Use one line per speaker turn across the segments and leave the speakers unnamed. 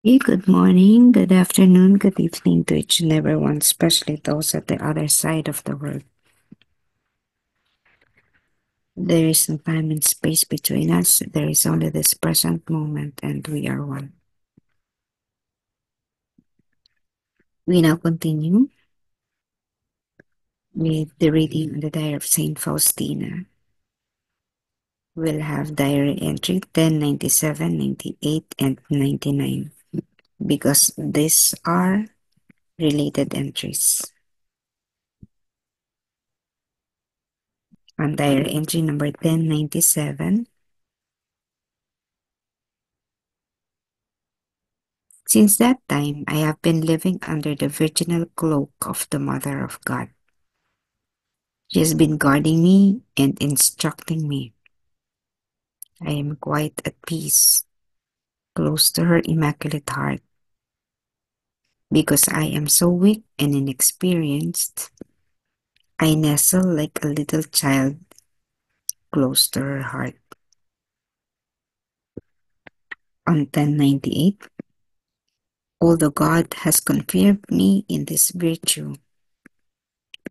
Good morning, good afternoon, good evening to each and everyone, especially those at the other side of the world. There is no time and space between us. There is only this present moment, and we are one. We now continue with the reading on the Diary of Saint Faustina. We'll have diary entry 10, 97, 98, and 99 because these are related entries. On diary entry number 1097, since that time, I have been living under the virginal cloak of the Mother of God. She has been guarding me and instructing me. I am quite at peace, close to her immaculate heart. Because I am so weak and inexperienced, I nestle like a little child close to her heart. On 1098, although God has confirmed me in this virtue,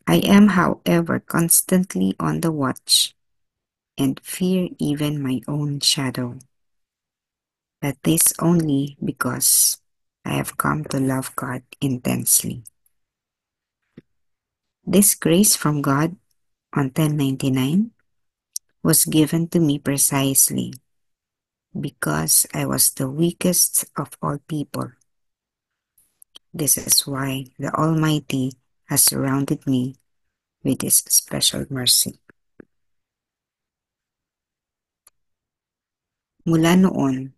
I am, however, constantly on the watch and fear even my own shadow. But this only because I have come to love God intensely. This grace from God on 1099 was given to me precisely because I was the weakest of all people. This is why the Almighty has surrounded me with His special mercy. Mula noon,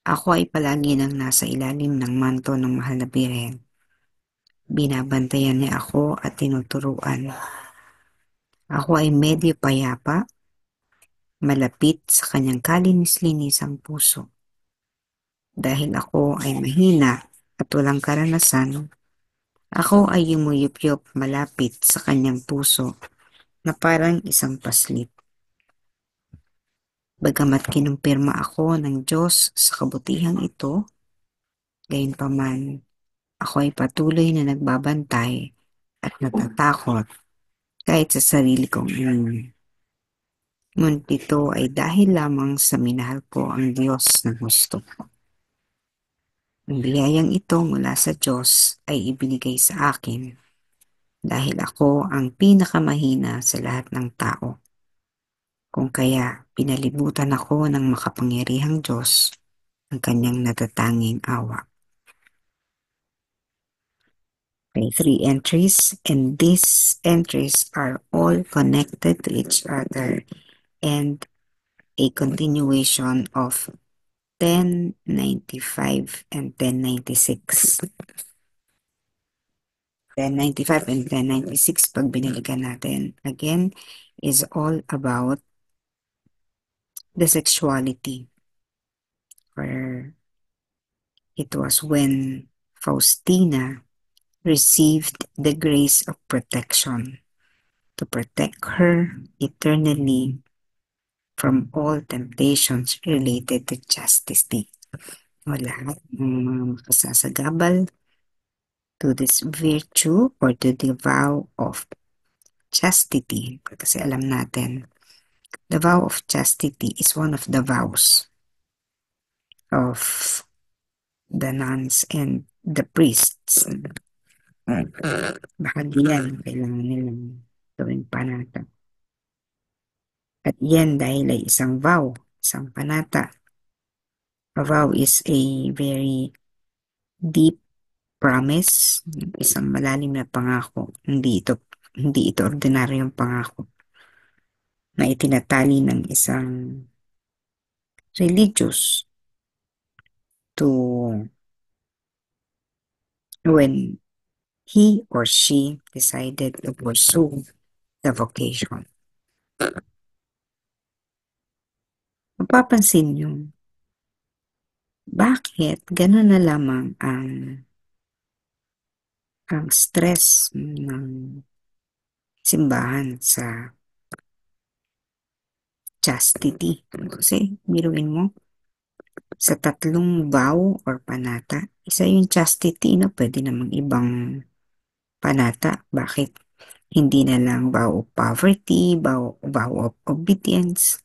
ako ay palagi nang nasa ilalim ng manto ng mahal na Birhen. Binabantayan niya ako at tinuturuan. Ako ay medyo payapa, malapit sa kanyang kalinis-linisang puso. Dahil ako ay mahina at walang karanasan, ako ay yumuyup-yup malapit sa kanyang puso na parang isang paslit. Bagamat kinumpirma ako ng Diyos sa kabutihang ito, gayunpaman ako ay patuloy na nagbabantay at natatakot kahit sa sarili kong ngunit ito ay dahil lamang sa minahal ko ang Diyos ng gusto. Ang biyayang ito mula sa Diyos ay ibinigay sa akin dahil ako ang pinakamahina sa lahat ng tao. Kung kaya pinalibutan ako ng makapangyarihang Diyos ng kanyang natatanging awa. Okay, 3 entries, and these entries are all connected to each other and a continuation of 1095 and 1096. 1095 and 1096, pag binalikan natin, again, is all about the sexuality, where it was when Faustina received the grace of protection to protect her eternally from all temptations related to chastity. O lahat ng mga makasasagabal to this virtue or to the vow of chastity. Kasi alam natin, the vow of chastity is one of the vows of the nuns and the priests. Bahagi yan, kailangan nilang gawing panata. At yan dahil ay isang vow, isang panata. A vow is a very deep promise, isang malalim na pangako. Hindi ito ordinaryong pangako na itinatali ng isang religious to when he or she decided to pursue the vocation. Mapapansin nyo, bakit gano'n na lamang ang stress ng simbahan sa chastity? Kasi, biruin mo, Sa tatlong vow or panata, isa yung chastity, no? Pwede namang ibang panata. Bakit? Hindi na lang vow of poverty, vow of obedience.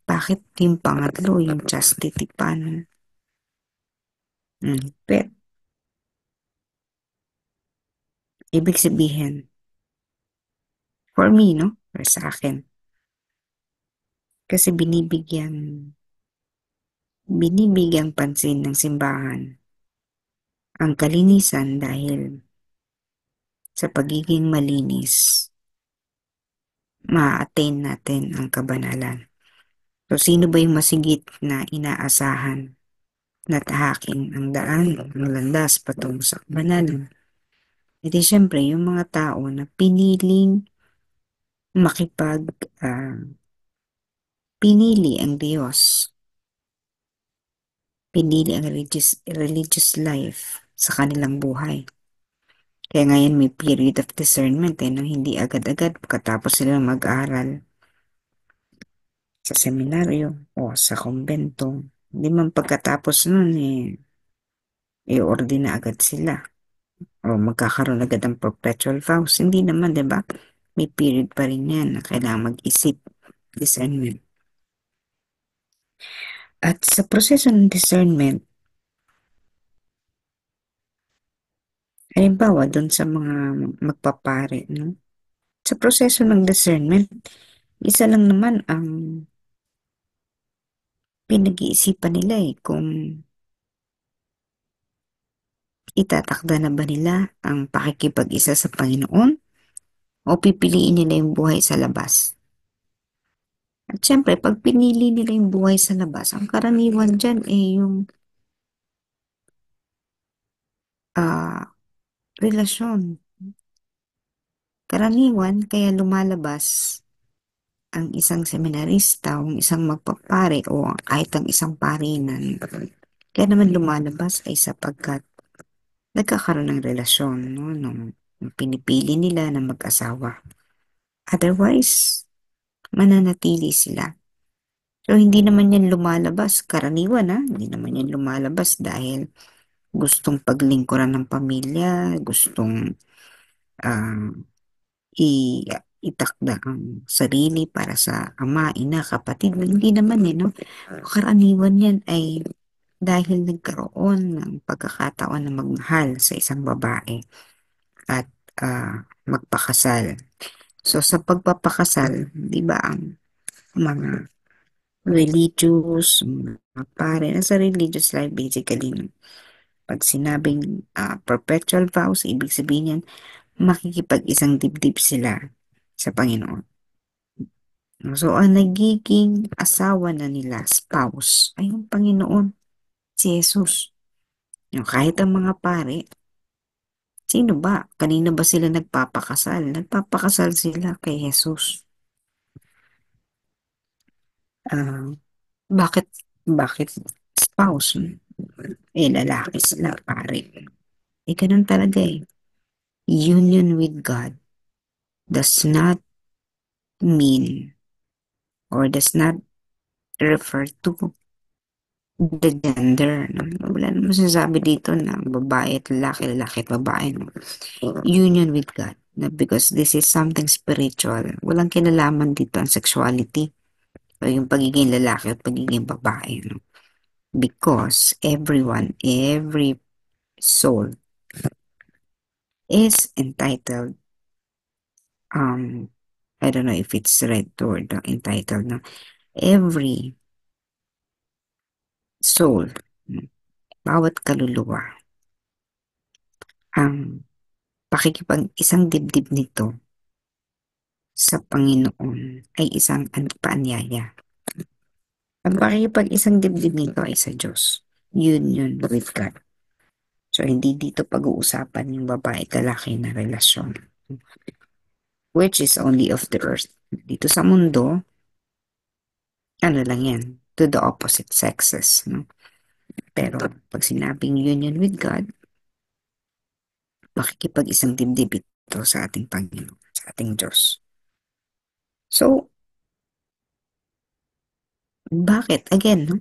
Bakit yung pangatlo, yung chastity pa, no? Pero, ibig sabihin, for me, no? Or sa akin, kasi binibigyang pansin ng simbahan ang kalinisan dahil sa pagiging malinis, ma-attain natin ang kabanalan. So, sino ba yung masigit na inaasahan na tahaking ang daan, ang landas patungo sa kabanalan? E di syempre, yung mga tao na piniling makipag, ah, pinili ang Diyos, pinili ang religious life sa kanilang buhay. Kaya ngayon may period of discernment no? Hindi agad-agad pagkatapos sila mag-aral sa seminaryo o sa kumbento. Hindi man pagkatapos nun i-order na agad sila o magkakaroon agad ng perpetual vows. Hindi naman, di ba? May period pa rin yan na kailangan mag-isip, discernment. At sa proseso ng discernment, halimbawa doon sa mga magpapare, no? Sa proseso ng discernment, isa lang naman ang pinag-iisipan nila kung itatakda na ba nila ang pakikipag-isa sa Panginoon o pipiliin nila yung buhay sa labas. At syempre, pag pinili nila yung buhay sa labas, ang karaniwan dyan yung ah, relasyon. Karaniwan, kaya lumalabas ang isang seminarista o ang isang magpapare o kahit ang isang parinan. Kaya naman lumalabas ay sapagkat nagkakaroon ng relasyon, no, nung pinipili nila na mag-asawa. Otherwise, mananatili sila. So, hindi naman yan lumalabas, karaniwan hindi naman yan lumalabas dahil gustong paglingkuran ng pamilya, gustong ah, itakda ang sarili para sa ama, ina, kapatid. Hindi naman no? Karaniwan yan ay dahil nagkaroon ng pagkakataon na magmahal sa isang babae at magpakasal. So, sa pagpapakasal, di ba ang mga religious, mga pare, nasa religious life basically, no? Pag sinabing perpetual vows, ibig sabihin yan, makikipag-isang dibdib sila sa Panginoon. So, ang nagiging asawa na nila, spouse, ay yung Panginoon, si Jesus. Kahit ang mga pare, sino ba? Kanina ba sila nagpapakasal? Nagpapakasal sila kay Jesus. Ah, bakit, bakit spouse? Lalaki sila, pare. Ganun talaga Union with God does not mean or does not refer to the gender. No? Wala naman sinasabi dito na babae at lalaki, lalaki at babae. No? Union with God. No? Because this is something spiritual. Walang kinalaman dito ang sexuality o yung pagiging lalaki at pagiging babae. No? Because every soul is entitled, I don't know if it's the right word, entitled, no? Every soul, bawat kaluluwa, ang pakikipag-isang dibdib nito sa Panginoon ay isang paanyaya. Ang pakikipag-isang dibdib nito ay sa Diyos. Union with God. So, hindi dito pag-uusapan yung babae at lalaki na relasyon. Which is only of the earth. Dito sa mundo, ano lang yan, to the opposite sexes. No? Pero pag sinabing union with God, makikipag-isang dibdib ito sa ating Panginoon, sa ating Diyos. So, bakit? Again, no?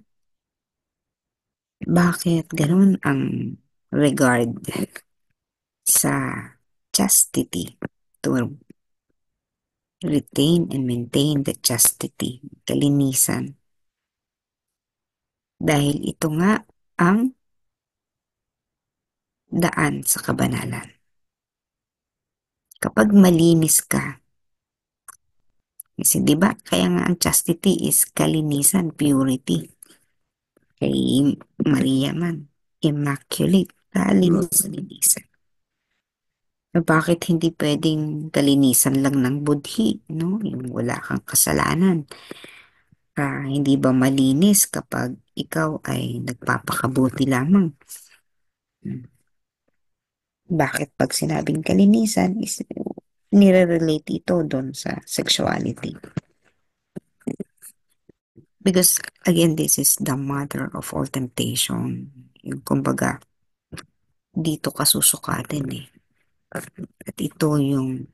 Bakit ganun ang regard sa chastity, to retain and maintain the chastity, kalinisan? Dahil ito nga ang daan sa kabanalan. Kapag malinis ka, kasi di ba, kaya nga ang chastity is kalinisan, purity. Kay Maria man, immaculate, kalinisan. Bakit hindi pwedeng kalinisan lang ng budhi, no? Yung wala kang kasalanan. Hindi ba malinis kapag ikaw ay nagpapakabuti lamang? Hmm. Bakit pag sinabing kalinisan is nire-relate ito doon sa sexuality? Because again, this is the mother of all temptation. Yung kumbaga, dito ka susukatin eh. At ito yung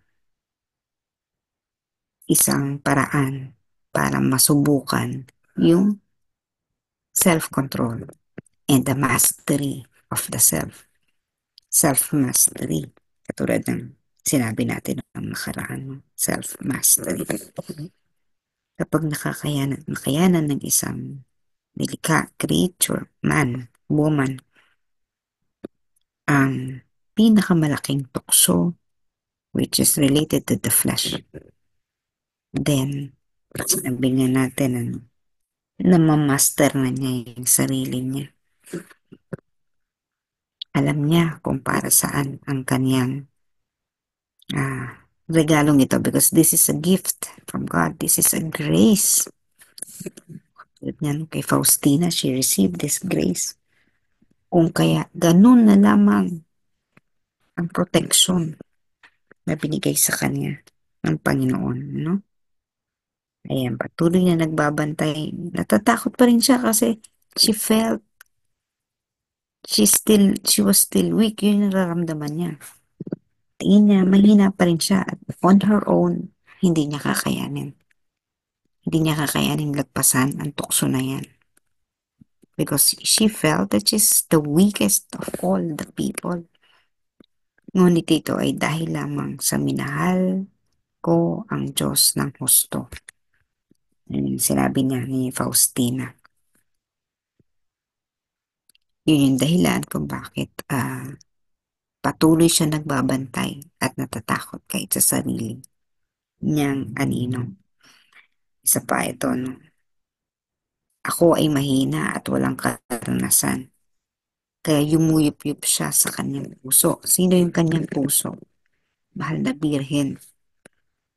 isang paraan para masubukan yung self-control and the mastery of the self. Self-mastery. Katulad ng sinabi natin ng nakaraan, no? Self-mastery. Kapag nakayanan ng isang nilikha, creature, man, woman, ang pinakamalaking tukso which is related to the flesh. Then, sinabi nga natin na mamaster na niya yung sarili niya. Alam niya kung para saan ang kanyang regalong ito because this is a gift from God. This is a grace. Yan, kay Faustina, she received this grace. Kung kaya ganun na lamang ang protection na binigay sa kanya ng Panginoon, no? Ayan, patuloy na nagbabantay. Natatakot pa rin siya kasi she felt she was still weak. Yun yung nararamdaman niya. Tingin niya, mahina pa rin siya. At on her own, hindi niya kakayanin. Hindi niya kakayanin lagpasan ang tukso na yan. Because she felt that she's the weakest of all the people. Ngunit ito ay dahil lamang sa minahal ko ang Diyos ng husto. Yun yung sinabi niya ni Faustina. Yun yung dahilan kung bakit patuloy siya nagbabantay at natatakot kahit sa sarili niyang anino. Isa pa ito, no? Ako ay mahina at walang karanasan. Kaya yumuyup-yup siya sa kanyang puso. Sino yung kanyang puso? Mahal na birhen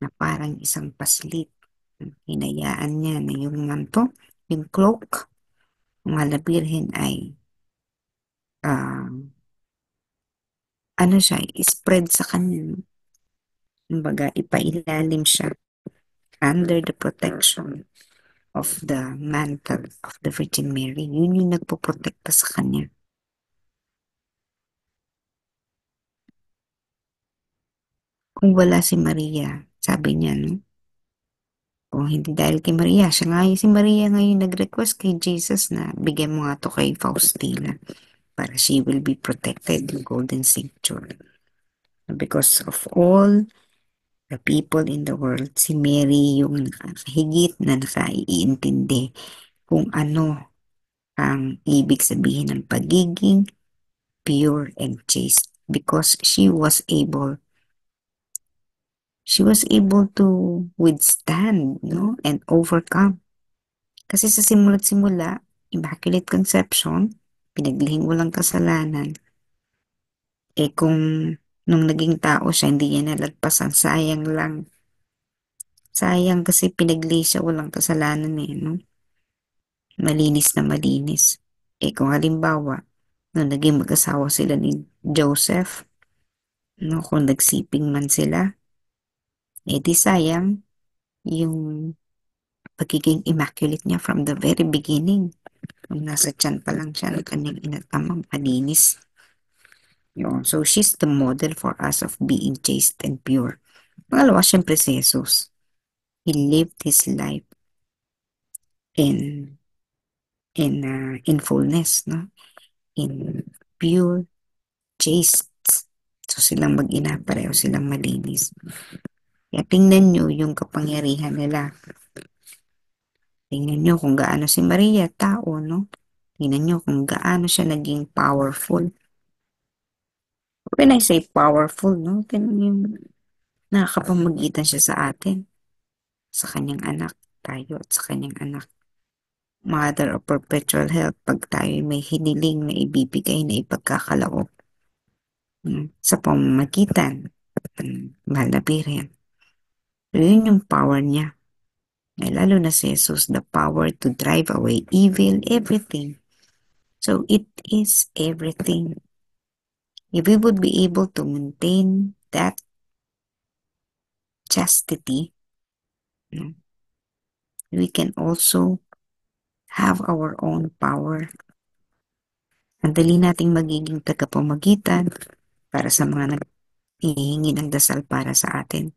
na parang isang paslit. Hinayaan niya na yung manto, yung cloak, mahal na birhen ay uh, ano siya, spread sa kanya. Kumbaga, ipailalim siya under the protection of the mantle of the Virgin Mary. Yun yung nagpoprotekta sa kanya. Kung wala si Maria, sabi niya, no? Kung hindi dahil kay Maria, siya nga si Maria ngayon nag-request kay Jesus na bigyan mo nga to kay Faustina para she will be protected in golden sanctuary. Because of all the people in the world, si Mary yung nakakahigit na nakaiintindi kung ano ang ibig sabihin ng pagiging pure and chaste because she was able to withstand, no, and overcome. Kasi sa simula't simula, Immaculate Conception, pinaglihing walang kasalanan. Kung nung naging tao siya, hindi niya nalagpasan, sayang lang. Sayang kasi pinagli siya walang kasalanan eh, no? Malinis na malinis. Kung halimbawa, nung naging mag-asawa sila ni Joseph, no, kung nagsiping man sila, di sayang yung pagiging immaculate niya from the very beginning. Nung nasa tiyan pa lang siya ng kanyang ina't amang malinis. Yun. So, she's the model for us of being chaste and pure. Pangalawa, syempre si Jesus. He lived his life in in fullness, no? In pure, chaste. So silang mag-ina, pareho silang malinis. Kaya tingnan nyo yung kapangyarihan nila. Tingnan nyo kung gaano si Maria, tao, no? Tingnan nyo kung gaano siya naging powerful. When I say powerful, no? Tingnan yung nakakapamagitan siya sa atin, sa kanyang anak, tayo at sa kanyang anak. Mother of perpetual health, pag tayo may hiniling na ibibigay na ipagkakaloob sa pamamagitan ng mahal na Birhen. So, yun yung power niya. Lalo na si Jesus, the power to drive away evil, everything. So, it is everything. If we would be able to maintain that chastity, we can also have our own power. Ang dali nating magiging tagapamagitan para sa mga naghihingi ng dasal para sa atin.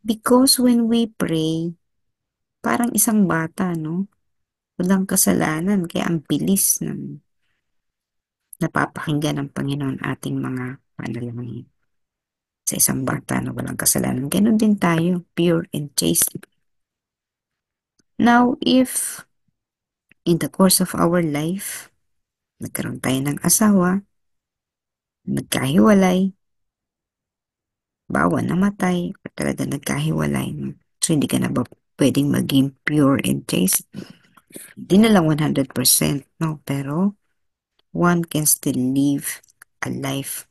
Because when we pray, parang isang bata, no? Walang kasalanan, kaya ang bilis ng napapakinggan ng Panginoon ating mga panalangin. Sa isang bata na walang kasalanan, ganun din tayo, pure and chaste. Now, if in the course of our life, nagkaroon tayo ng asawa, nagkahiwalay, bawa namatay, o talaga nagkahiwalay, so hindi ka na ba pwedeng maging pure and chaste? Hindi na lang 100%, no? Pero one can still live a life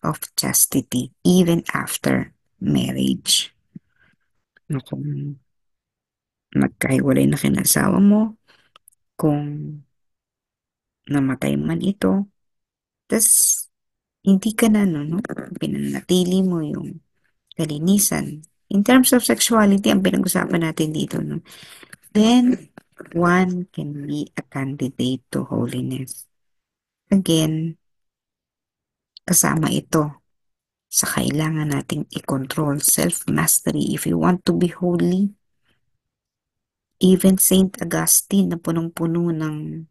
of chastity even after marriage. No, kung nagkahiwalay na kinasawa mo, kung namatay man ito, tas hindi ka na, no? Pinanatili mo yung kalinisan. In terms of sexuality, ang pinag-usapan natin dito, no? Then, one can be a candidate to holiness. Again, kasama ito sa kailangan nating i-control self-mastery if you want to be holy. Even Saint Augustine na punong-puno ng,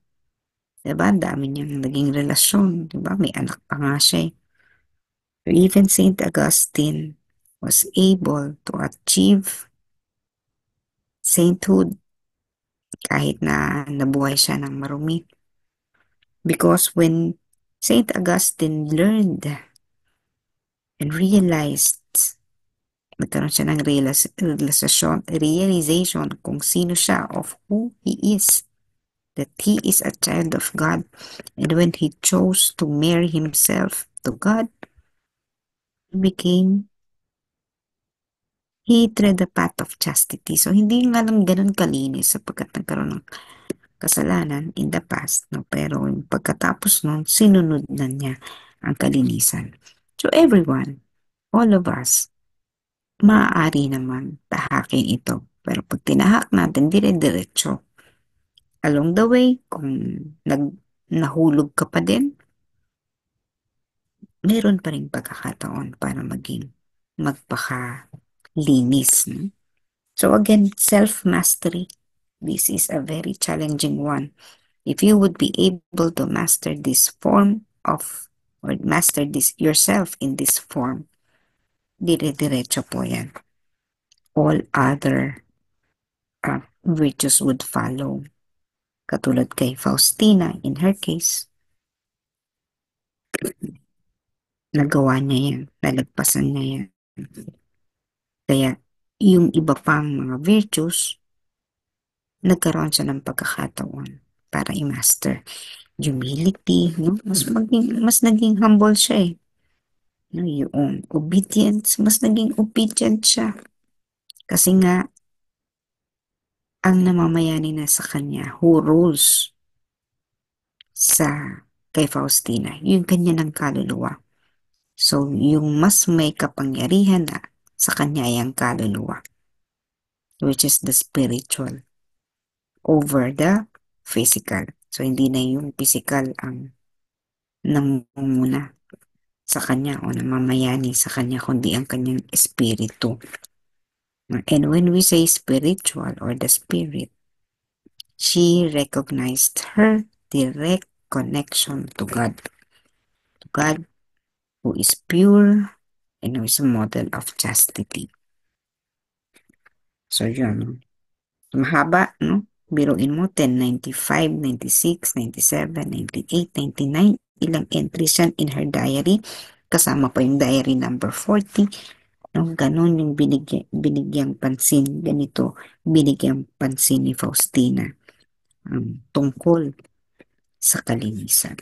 diba, dami niyang naging relasyon, diba, may anak pa nga siya. Even Saint Augustine was able to achieve sainthood kahit na nabuhay siya ng marumi. Because when Saint Augustine learned and realized, nagkaroon siya ng realization kung sino siya, of who he is, that he is a child of God, and when he chose to marry himself to God, he tread the path of chastity. So, hindi nga lang ganun kalinis sapagkat nagkaroon ng kasalanan in the past, no? Pero yung pagkatapos nun, sinunod na niya ang kalinisan. So, everyone, all of us, maaari naman tahakin ito. Pero pag tinahak natin, dire-diretso. Along the way, kung nahulog ka pa din, meron pa rin pagkakataon para magpakalinis. No? So again, self-mastery. This is a very challenging one. If you would be able to master this form of, or master this yourself in this form, dire-diretso po yan. All other virtues would follow. Katulad kay Faustina, in her case, nagawa niya yan, nalagpasan niya yan. Kaya, yung iba pang mga virtues, nagkaroon siya ng pagkakataon para i-master. Humility, no? Mas naging humble siya eh. No, yung obedience, mas naging obedient siya. Kasi nga, ang namamayani na sa kanya, who rules kay Faustina, yung kanya ng kaluluwa. So, yung mas may kapangyarihan na sa kanya ay ang kaluluwa, which is the spiritual over the physical. So, hindi na yung physical ang nangunguna sa kanya o namamayani sa kanya, kundi ang kanyang espiritu. And when we say spiritual or the spirit, She recognized her direct connection to God who is pure and who is a model of chastity. So yun, mahaba, no? Biruin mo, 10, 95, 96, 97, 98, 99. Ilang entries yan in her diary. Kasama pa yung diary number 40. No, ganun yung binigyang pansin. Ganito, binigyang pansin ni Faustina tungkol sa kalinisan.